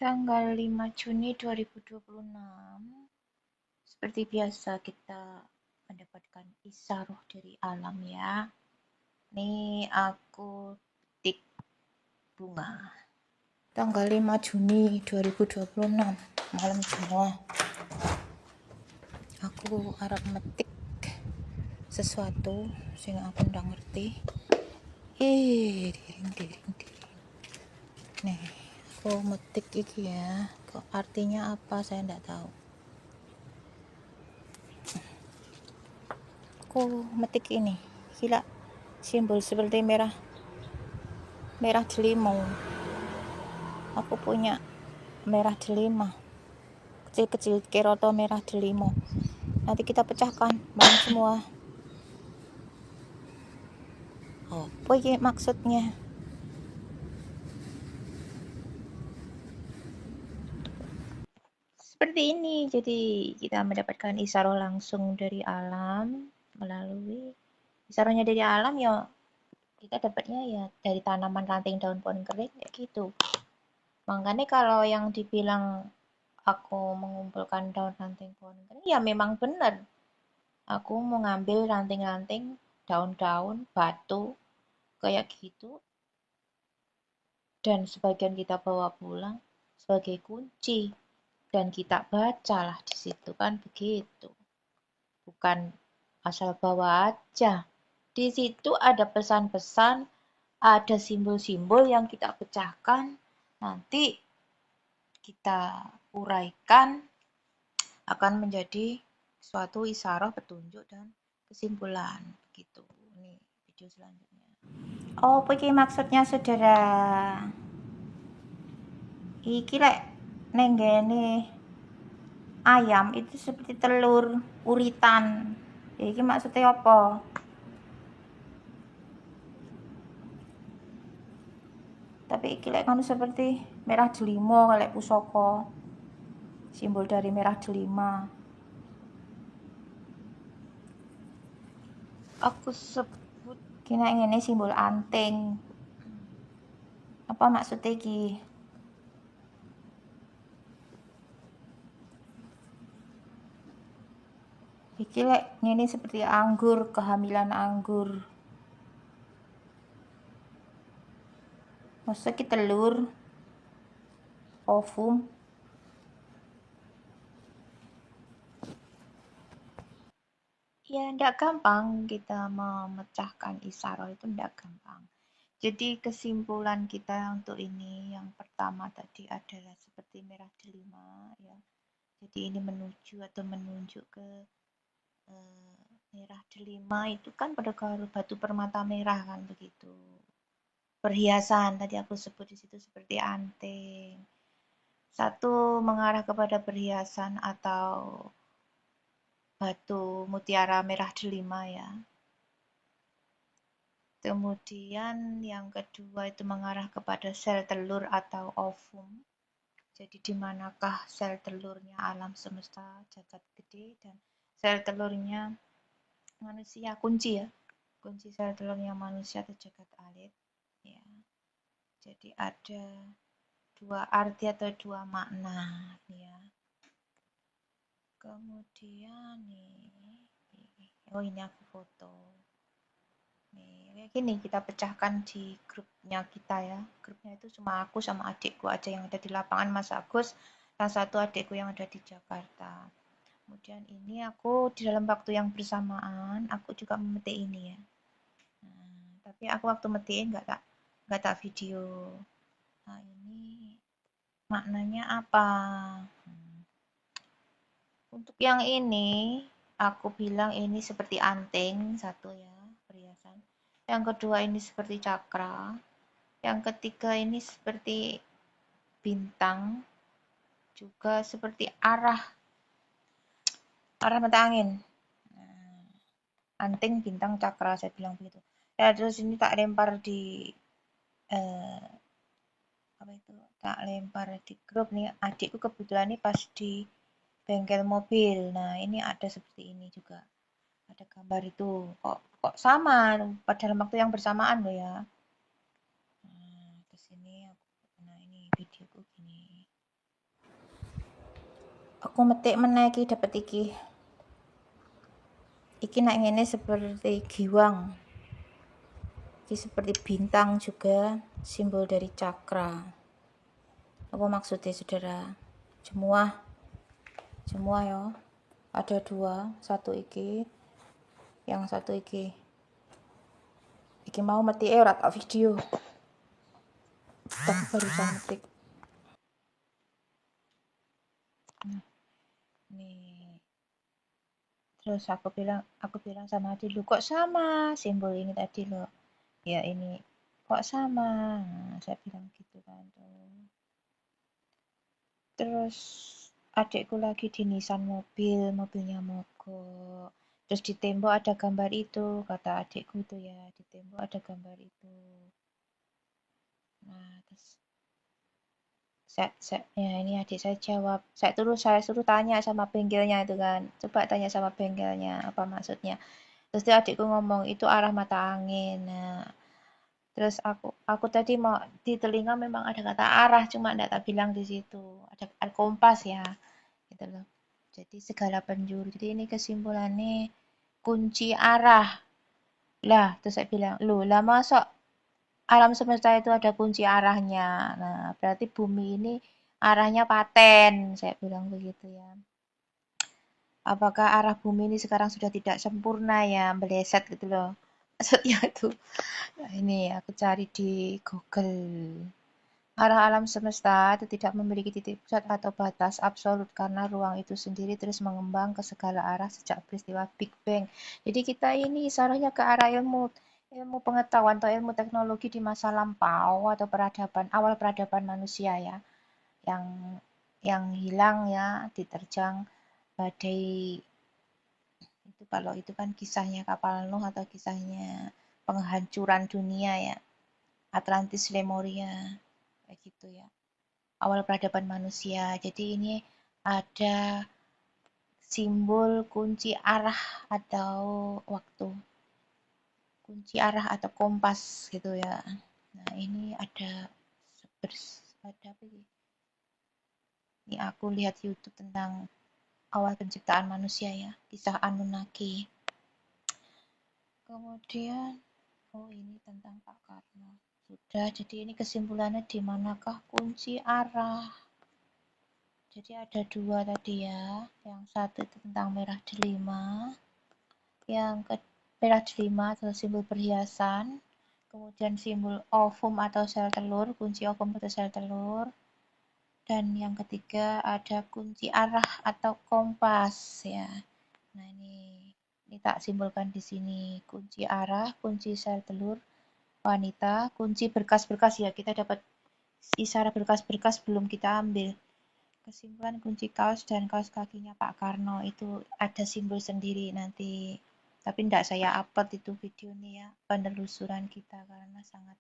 Tanggal 5 Juni 2026, seperti biasa kita mendapatkan isyaroh dari alam ya. Ini aku petik bunga. Tanggal 5 Juni 2026, malam Jumat. Aku arep metik sesuatu sing aku ndak ngerti. Diring. Nih, aku metik iki ya. Kok artinya apa saya ndak tahu. Aku metik ini. Gila, simbol seperti merah delima. Aku punya merah delima. Kecil-kecil keroto merah delima. Nanti kita pecahkan bareng semua. Apa ini maksudnya? Seperti ini, jadi kita mendapatkan isyaroh langsung dari alam melalui isyarohnya dari alam ya, kita dapatnya ya dari tanaman ranting daun pohon kering kayak gitu. Makanya kalau yang dibilang aku mengumpulkan daun ranting pohon kering ya memang benar. Aku mau ngambil ranting-ranting, daun-daun, batu kayak gitu, dan sebagian kita bawa pulang sebagai kunci dan kita bacalah di situ, kan begitu. Bukan asal bawa aja. Di situ ada pesan-pesan, ada simbol-simbol yang kita pecahkan, nanti kita uraikan akan menjadi suatu isyaroh, petunjuk, dan kesimpulan. Begitu. Ini video selanjutnya. Oh, iki maksudnya saudara. Iki lek nenggene ayam itu seperti telur uritan. Iki maksudnya apa? Tapi iki lek kan seperti merah delima lek pusaka. Simbol dari merah delima. Aku sebut kena ngene simbol anting. Apa maksudnya iki? Iki lek ngene seperti anggur, kehamilan anggur. Maksudnya ki telur, ovum. Ya, ndak gampang kita memecahkan isyaroh itu, ndak gampang. Jadi kesimpulan kita untuk ini yang pertama tadi adalah seperti merah delima ya. Jadi ini menuju atau menunjuk ke merah delima itu kan pada kalau batu permata merah kan begitu. Perhiasan tadi aku sebut di situ seperti anting. Satu mengarah kepada perhiasan atau batu mutiara merah delima ya. Kemudian yang kedua itu mengarah kepada sel telur atau ovum. Jadi di manakah sel telurnya alam semesta jagat gede dan sel telurnya manusia, kunci ya. Kunci sel telurnya manusia atau jagat alit ya. Jadi ada dua arti atau dua makna ya. Kemudian oh ini aku foto. Kayak gini kita pecahkan di grupnya kita ya. Grupnya itu cuma aku sama adikku aja yang ada di lapangan, Mas Agus, dan satu adikku yang ada di Jakarta. Kemudian ini aku di dalam waktu yang bersamaan, aku juga memetik ini ya. Tapi aku waktu metiin nggak tak video. Nah ini maknanya apa? Untuk yang ini, aku bilang ini seperti anting, satu ya, perhiasan. Yang kedua ini seperti cakra. Yang ketiga ini seperti bintang. Juga seperti arah mata angin. Anting, bintang, cakra, saya bilang begitu. Ya, terus ini tak lempar di tak lempar di grup nih. Adikku kebetulan ini pas di bengkel mobil. Nah, ini ada seperti ini juga. Ada gambar itu. Kok sama pada dalam waktu yang bersamaan loh ya. Nah, terus ini nah ini videoku gini. Aku metik meneh iki dapet iki. Iki nek ngene seperti giwang. Iki seperti bintang juga, simbol dari cakra. Apa maksudnya saudara? Jemuah ya. Ada 2, satu iki, yang satu iki. Iki mau metike ora tak video. Tapi barusan metik. Nih. Terus aku bilang sama Adi, lu kok sama simbol ini tadi loh. Ya ini kok sama. Nah, saya bilang gitu kan tuh. Terus adikku lagi di nisan mobilnya mogok. Terus di tembok ada gambar itu, kata adikku tuh ya, di tembok ada gambar itu. Nah, terus ya ini adik saya jawab, saya suruh tanya sama bengkelnya itu kan, coba tanya sama bengkelnya apa maksudnya. Terus dia adikku ngomong itu arah mata angin. Nah, terus aku tadi mau di telinga memang ada kata arah, cuma enggak tak bilang di situ. Ada kompas ya, gitu loh. Jadi segala penjuru. Jadi ini kesimpulannya kunci arah. Lah, terus saya bilang, loh, lah masa alam semesta itu ada kunci arahnya. Nah, berarti bumi ini arahnya paten, saya bilang begitu ya. Apakah arah bumi ini sekarang sudah tidak sempurna ya, meleset gitu loh. Maksudnya itu. Nah, ini aku cari di Google. Arah alam semesta itu tidak memiliki titik pusat atau batas absolut karena ruang itu sendiri terus mengembang ke segala arah sejak peristiwa Big Bang. Jadi kita ini isaranya ke arah ilmu pengetahuan atau ilmu teknologi di masa lampau atau awal peradaban manusia ya, yang hilang ya diterjang badai. Itu kalau itu kan kisahnya kapal Nuh atau kisahnya penghancuran dunia ya, Atlantis Lemuria kayak gitu ya, awal peradaban manusia. Jadi ini ada simbol kunci arah atau waktu, kunci arah atau kompas gitu ya. Nah ini ada apa ini? Ini aku lihat YouTube tentang awal penciptaan manusia ya, kisah Anunnaki. Kemudian ini tentang Pak Karno. Sudah, jadi ini kesimpulannya di manakah kunci arah? Jadi ada 2 tadi ya. Yang satu itu tentang merah delima. Merah delima adalah simbol perhiasan. Kemudian simbol ovum atau sel telur, kunci ovum atau sel telur. Dan yang ketiga ada kunci arah atau kompas ya. Nah ini tak simbolkan di sini, kunci arah, kunci sel telur, wanita, kunci berkas-berkas ya, kita dapat isyarat berkas-berkas belum kita ambil. Kesimpulan kunci kaos dan kaos kakinya Pak Karno itu ada simbol sendiri nanti. Tapi tidak saya upload itu videonya ya, penelusuran kita karena sangat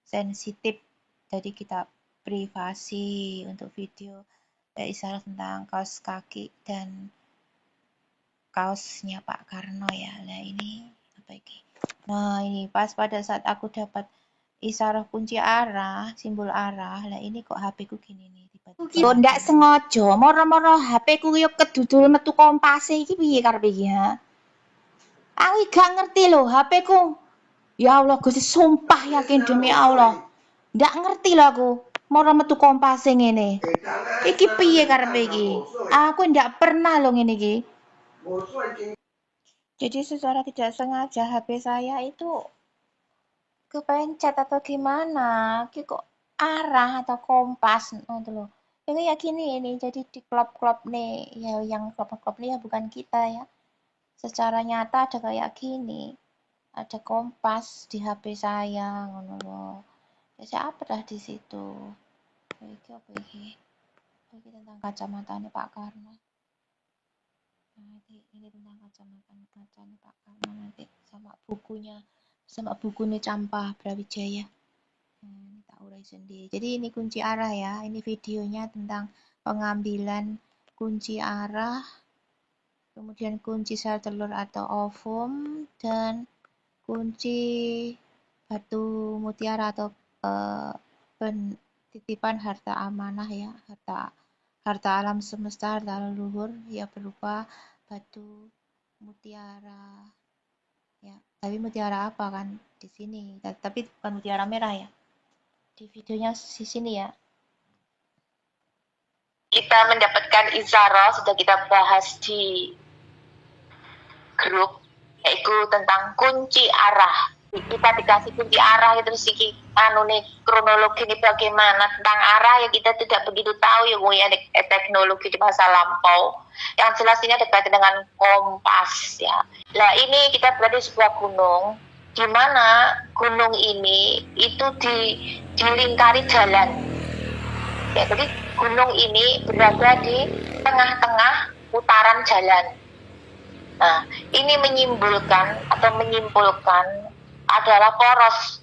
sensitif. Jadi kita privasi untuk video isyarat tentang kaos kaki dan kaosnya Pak Karno ya. Nah ini apa ini? Nah ini pas pada saat aku dapat isyarat kunci arah, simbol arah, lah ini kok HP ku gini nih tiba-tiba. Ki ndak sengaja, moro-moro HP ku yo kedudul metu kompase iki piye karepe iki ha? Aku gak ngerti loh HP ku. Ya Allah, Gusti sumpah yakin demi Allah. Ndak ngerti loh aku. Moro metu kompase ngene. Iki piye karepe iki? Aku ndak pernah loh ngene iki. Jadi secara tidak sengaja HP saya itu kepencet atau gimana, kok arah atau kompas gitu loh. Ini ya gini ini, jadi di klop-klop nih, ya yang klop-klop nih ya bukan kita ya. Secara nyata ada kayak gini, ada kompas di HP saya, ngono loh. Jadi apa dah di situ? Iki apa iki? Iki tentang kacamatanya Pak Karno. Nah, ini tentang kacamata Pak Karno nanti sama bukunya Campah Brawijaya. Ini tak urai sendiri. Jadi ini kunci arah ya. Ini videonya tentang pengambilan kunci arah, kemudian kunci sel telur atau ovum, dan kunci batu mutiara atau titipan harta amanah ya, harta alam semesta, harta leluhur ya berupa batu mutiara. Ya, tapi mutiara apa kan di sini? Tapi bukan mutiara merah ya. Di videonya di sini ya. Kita mendapatkan izarah sudah kita bahas di grup, yaitu tentang kunci arah. Kita dikasih kunci arah itu sih kronologi ini bagaimana tentang arah ya kita tidak begitu tahu ya ada teknologi di masa lampau. Yang jelas ini ada kaitan dengan kompas ya. Nah ini kita berada di sebuah gunung di mana gunung ini itu dilingkari jalan. Ya, jadi gunung ini berada di tengah-tengah putaran jalan. Nah, ini menyimpulkan adalah poros.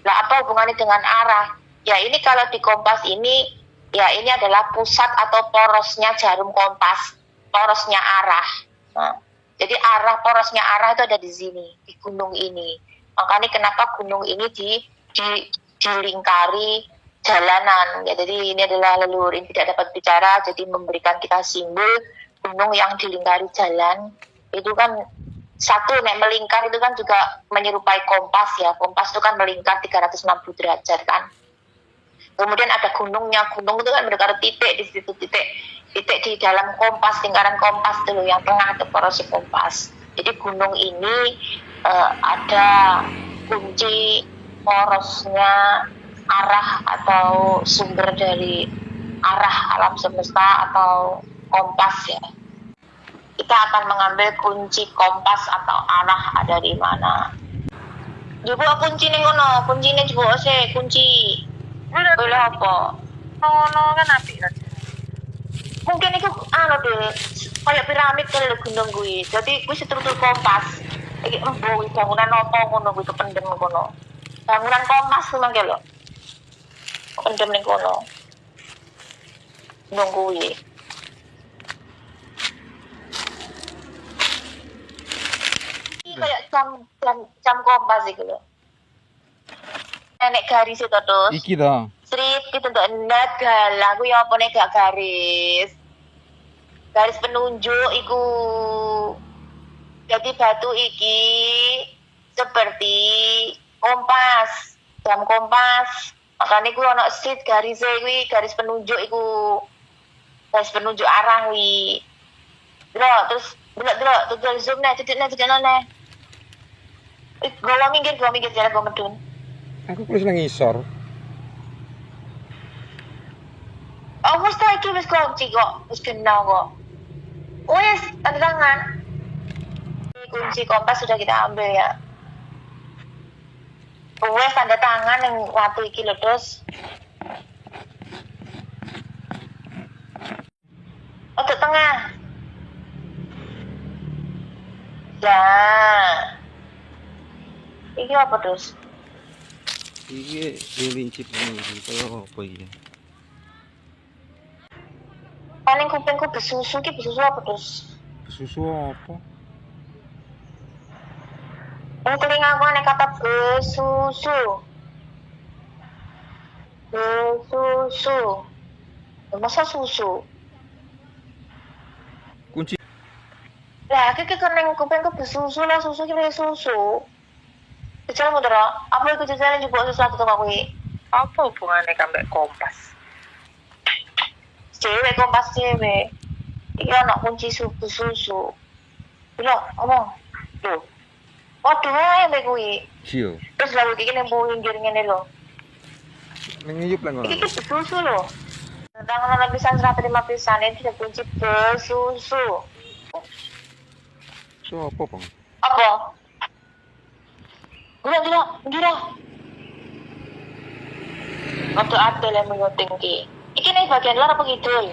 Nah, apa hubungannya dengan arah? Ya, ini kalau di kompas ini, ya ini adalah pusat atau porosnya jarum kompas, porosnya arah. Nah, jadi porosnya arah itu ada di sini, di gunung ini. Makanya kenapa gunung ini dilingkari jalanan. Ya, jadi ini adalah leluhur ini tidak dapat bicara, jadi memberikan kita simbol gunung yang dilingkari jalan. Itu kan satu melingkar itu kan juga menyerupai kompas ya. Kompas itu kan melingkar 360 derajat kan. Kemudian ada gunungnya. Gunung itu kan berdekatan titik di situ, titik di dalam kompas, lingkaran kompas dulu yang tengah itu porosi kompas. Jadi gunung ini ada kunci porosnya arah atau sumber dari arah alam semesta atau kompas ya. Kita akan mengambil kunci kompas atau arah ada di mana. Juga kunci nih kono, kuncinya juga sih kunci. Boleh apa? Ngono kan apik kan. Mungkin itu deh, kayak piramid kalau gunung gue. Jadi gue struktur kompas. Iki bangunan apa ngono gue kependem kono. Bangunan kompas tuh mangke lho. Pendem ning kono. Nunggu gue. Kayak jam kompas iki lho. Nek garis itu terus. Iki to. Street gitu untuk net galah ku ya apa nek gak garis. Garis penunjuk iku. Jadi batu iki seperti kompas, jam kompas. Makanya ku ono street garis kuwi, garis penunjuk iku. Garis penunjuk arah kuwi. Terus zoom nih, titik nih. Gua minggir jalan gua medun. Aku tulis nang ngisor. Oh, wis ta iki wis kunci kok, wis kena kok. Wis, tanda tangan. Kunci kompas sudah kita ambil ya. Wis tanda tangan yang watu iki lho, terus. Untuk tengah. Ya. Iki apa terus? Iki lincip iki kaya apa iki? Paling kupingku besusu apa terus? Susu apa? Ini telingaku aneh kata besusu. Masa susu? Kunci. Lah, iki kening kupingku besusu lah, susu iki susu. Jalan muter, apa itu jalan juga sesuatu tuh kuwi? Apa hubungannya sampai kompas? Cewek kompas cewek. Iki ana kunci susu. Lho, omong. Lho. Waduh ae mbek kuwi. Iya. Terus lalu iki ning pinggir ngene lho. Ning ngiyup lah ngono. Iki susu lho. Tangan ana pisan 105 pisan iki kunci besusu. So apa, Bang? Apa? Gila. Ate lah menyoting ki. Iki ning bagian luar apa kidul?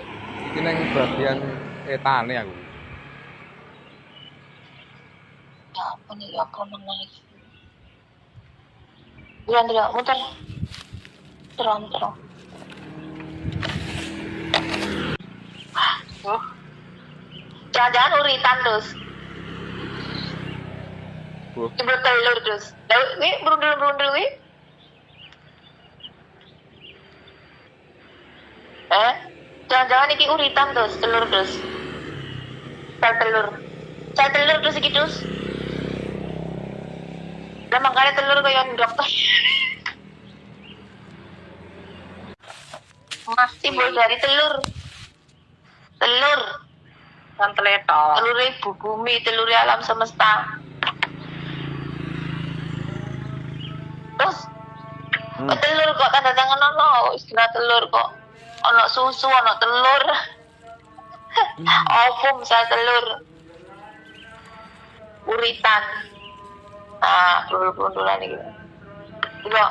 Iki nang bagian etane aku. Ya apa nih, apa menaik. Gila, muter. Terang. Jangan uritan terus. Ibu telur terus. Lalu, berundul wi. Jangan-jangan iki uritan terus, telur terus. Sel telur. Sel telur terus iki terus. Lah makanya telur kaya ndok. Simbol dari telur. Telur. Kan teleto. Telur ibu bumi, telur alam semesta. Terus telur kok tanda tangan ono istilah telur kok ono susu ono telur ovum sel telur uritan perundulan iki iya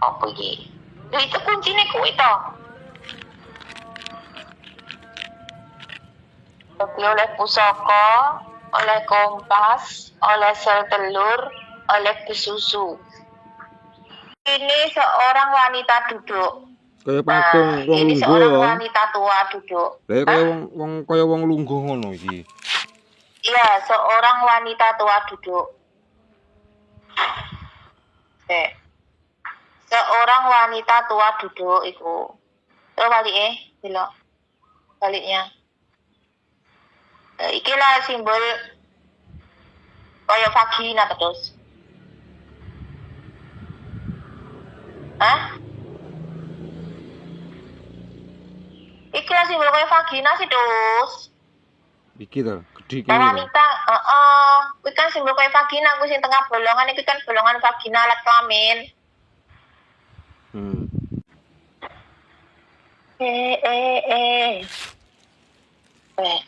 apa iki itu kuncinya kuwi to tapi oleh pusaka oleh kompas oleh sel telur oleh susu. Ini seorang wanita duduk. Kayak patung wong ini lungguh seorang ya. wanita tua duduk. Lah kaya wong lungguh ngono iki. Iya, seorang wanita tua duduk. Seorang wanita tua duduk iku. Terus balik belok. Baliknya. Ikilah simbol kaya vagina terus. Hah? Iki lah simbol kaya vagina sih, Dus. Iki to, gedhe iki. Wanita, kuwi kan simbol kaya vagina, kuwi sing tengah bolongan iki kan bolongan vagina alat kelamin.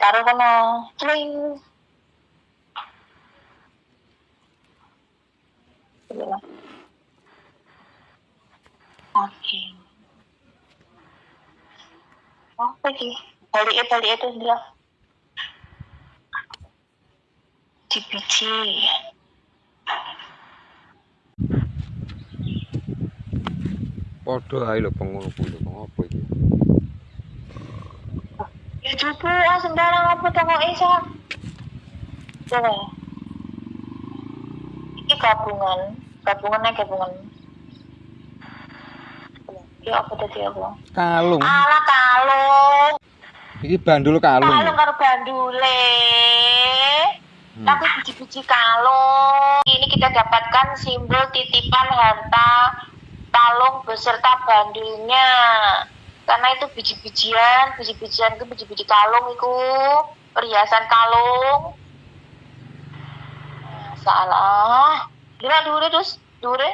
Taruh kono. Cling. Oke. Apa sih? Balik itu dia. Biji. Padha ae lho pengono kuwi apa iki? Ya cupu sembarang apa toko isa. Coba. Ini gabungan. Ya apa tadi aku? Kalung. Ala kalung. Iki bandul kalung. Kalung karo bandule. Tapi biji-biji kalung. Ini kita dapatkan simbol titipan harta kalung beserta bandulnya. Karena itu biji-bijian itu biji-biji kalung itu perhiasan kalung. Salah. Dura terus dure.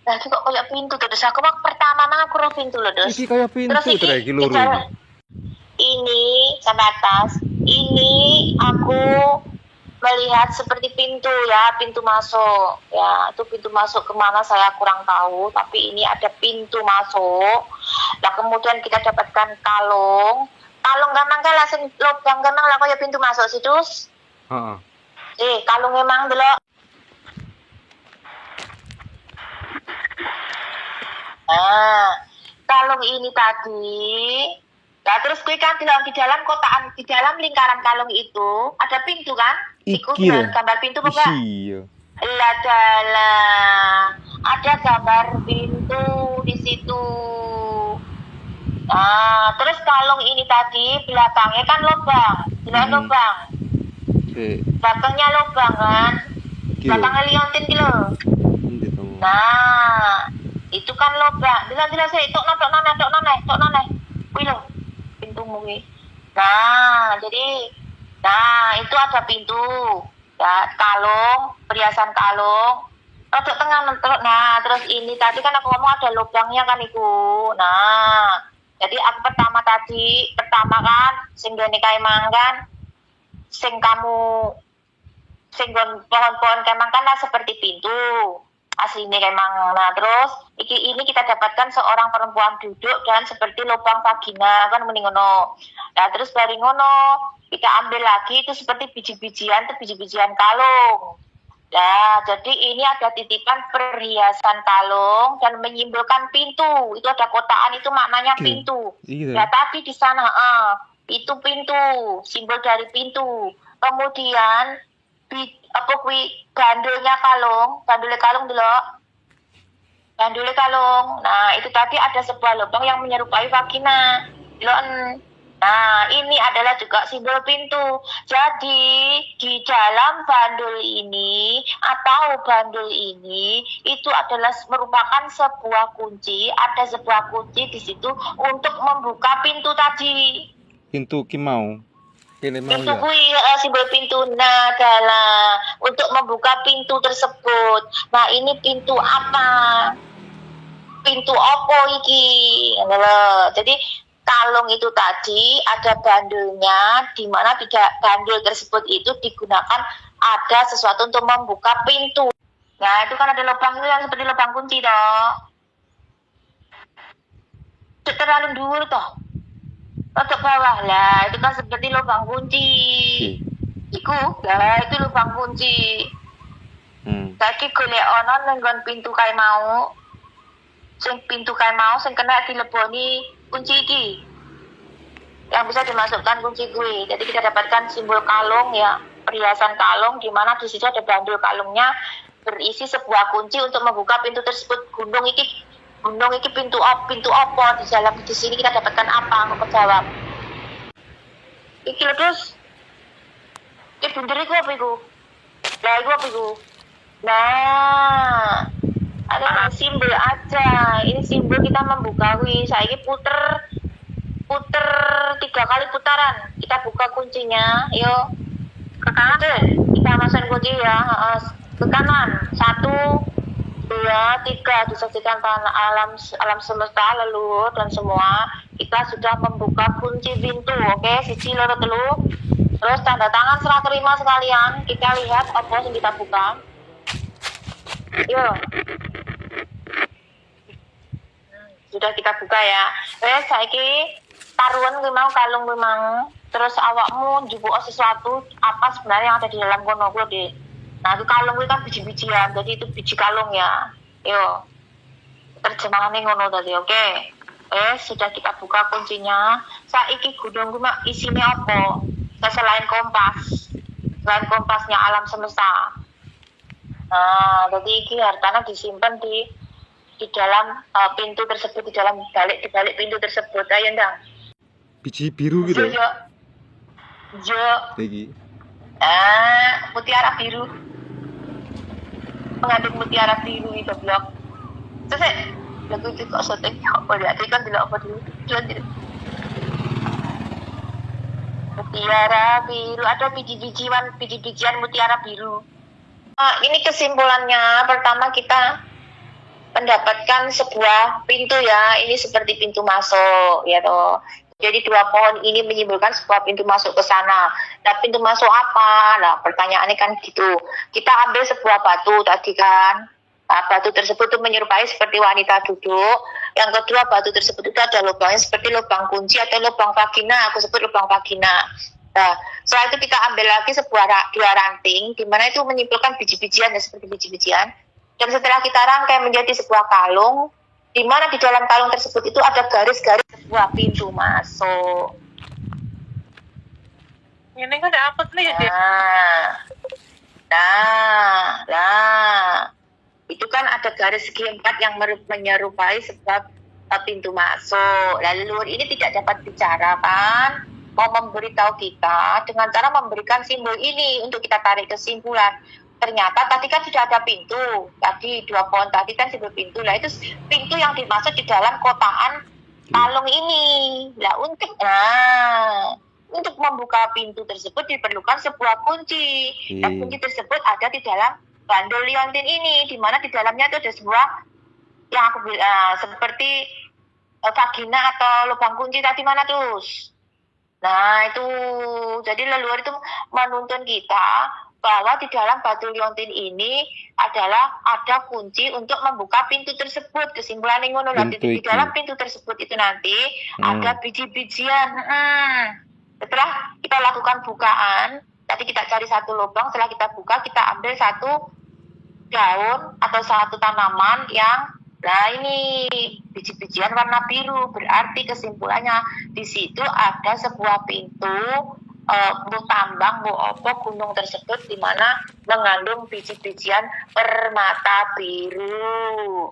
Nah, itu kok kayak pintu terus aku pertama aku roh pintu loh terus. Iki kayak pintu terus iki loro. Ini sampai atas. Ini aku melihat seperti pintu ya, pintu masuk. Ya, itu pintu masuk kemana saya kurang tahu. Tapi ini ada pintu masuk. Nah, kemudian kita dapatkan kalung. Kalung ganang kan langsung lubang ganang lah kayak pintu masuk sih terus. Kalung memang delok. Nah, kalung ini tadi. Nah, terus gue kan di dalam kotaan, di dalam lingkaran kalung itu ada pintu kan? Ikut gambar pintu kok enggak? Iya. Ada gambar pintu di situ. Nah, terus kalung ini tadi belakangnya kan lubang, lubang. Belakangnya lubang kan? Belakangnya liontin gitu. Nah, itu kan lubang. Bila saya tok noneh. Wih lo, pintumu wih. Nah, jadi itu ada pintu. Ya, kalung, perhiasan kalung. Rodok tengah nah, terus ini tadi kan aku ngomong ada lubangnya kan iku. Nah, jadi aku pertama kan sing gene kae manggan sing pohon-pohon kemang kan lah seperti pintu. Aslinya emang. Nah, terus ini kita dapatkan seorang perempuan duduk dan seperti lubang vagina kan mending ngono. Nah, terus dari ngono kita ambil lagi itu seperti biji-bijian kalung. Nah, jadi ini ada titipan perhiasan kalung dan menyimbolkan pintu. Itu ada kotaan itu maknanya pintu. Nah, tapi di sana itu pintu, simbol dari pintu. Kemudian apa kuwi bandulnya kalung dulu. Bandulnya kalung. Nah, itu tadi ada sebuah lubang yang menyerupai vagina. Deloken. Nah, ini adalah juga simbol pintu. Jadi, di dalam bandul ini atau bandul ini itu adalah merupakan sebuah kunci. Ada sebuah kunci di situ untuk membuka pintu tadi. Pintu ki mau. Kene mau Pintu ya. kui simbol pintu adalah untuk membuka pintu tersebut. Nah, ini pintu apa? Pintu opo iki? Jadi kalung itu tadi ada bandulnya, di mana tidak bandul tersebut itu digunakan ada sesuatu untuk membuka pintu. Nah, itu kan ada lubang itu yang seperti lubang kunci toh. Terlalu dulu toh. Ke bawah lah, itu kan seperti lubang kunci. Iku, lah itu lubang kunci. Saiki golek ono nenggon pintu kae mau. Sing pintu kae mau sing kena dileboni kunci iki. Yang bisa dimasukkan kunci gue. Jadi kita dapatkan simbol kalung ya, perhiasan kalung di mana di situ ada bandul kalungnya berisi sebuah kunci untuk membuka pintu tersebut. Gunung iki pintu apa di dalam di sini kita dapatkan apa? Aku jawab. Iki lho terus. Iki bener iku apa iku? Lah iku apa iku? Nah, ada simbol aja. Ini simbol kita membuka kuwi. Saiki puter 3 kali putaran. Kita buka kuncinya. Yuk. Ke kanan. Kita masukkan kunci ya. Ke kanan. 1 2, 3 disaksikan alam semesta leluhur dan semua kita sudah membuka kunci pintu. Oke, 1 2 3. Terus tanda tangan serah terima sekalian. Kita lihat apa yang kita buka. Yuk. Sudah kita buka ya. Wes saiki taruhan gue mau kalung gue mau. Terus awakmu njupuk sesuatu apa sebenarnya yang ada di dalam kono gue deh. Nah, itu kalung itu kan biji-bijian, jadi itu biji kalung ya. Yo, terjemahannya ngono tadi, oke? Sudah kita buka kuncinya. Saiki gudang gue mak isinya apa? Selain kompasnya alam semesta. Nah, jadi ini hartanya disimpan di dalam pintu tersebut, di balik pintu tersebut. Ayo ndang. Biji biru gitu. Jo. Lagi. Mutiara biru. Mengandung mutiara biru itu blok. Terus lagu itu kok syuting apa ya? Tadi kan dulu apa dulu? Mutiara biru, ada biji-bijian mutiara biru. Ini kesimpulannya, pertama kita mendapatkan sebuah pintu ya. Ini seperti pintu masuk ya toh. Jadi 2 pohon ini menyimpulkan sebuah pintu masuk ke sana. Nah, pintu masuk apa? Nah, pertanyaannya kan gitu. Kita ambil sebuah batu tadi kan. Nah, batu tersebut itu menyerupai seperti wanita duduk. Yang kedua, batu tersebut itu ada lubangnya seperti lubang kunci atau lubang vagina. Aku sebut lubang vagina. Nah, setelah itu kita ambil lagi sebuah 2 ranting, di mana itu menyimpulkan biji-bijian ya, seperti biji-bijian. Dan setelah kita rangkai menjadi sebuah kalung, di mana di dalam kalung tersebut itu ada garis-garis sebuah pintu masuk. Ini kan ada apa nih ya? Nah, itu kan ada garis segi 4 yang menyerupai sebuah pintu masuk. Lalu ini tidak dapat bicara kan? Mau memberitahu kita dengan cara memberikan simbol ini untuk kita tarik kesimpulan. Ternyata tadi kan sudah ada pintu. Tadi 2 pohon tadi kan simbol pintu. Lah itu pintu yang dimaksud di dalam kotaan kalung ini. Lah untuk membuka pintu tersebut diperlukan sebuah kunci. Dan kunci tersebut ada di dalam bandul liontin ini, di mana di dalamnya itu ada sebuah yang aku bilang seperti vagina atau lubang kunci tadi mana terus. Nah itu jadi leluhur itu menuntun kita bahwa di dalam batu liontin ini adalah ada kunci untuk membuka pintu tersebut. Kesimpulan yang ngono di dalam pintu tersebut itu nanti ada biji-bijian. Setelah kita lakukan bukaan, tadi kita cari 1 lubang, setelah kita buka kita ambil 1 daun atau 1 tanaman yang ini biji-bijian warna biru. Berarti kesimpulannya di situ ada sebuah pintu bu tambang, bu opo gunung tersebut di mana mengandung biji-bijian permata biru.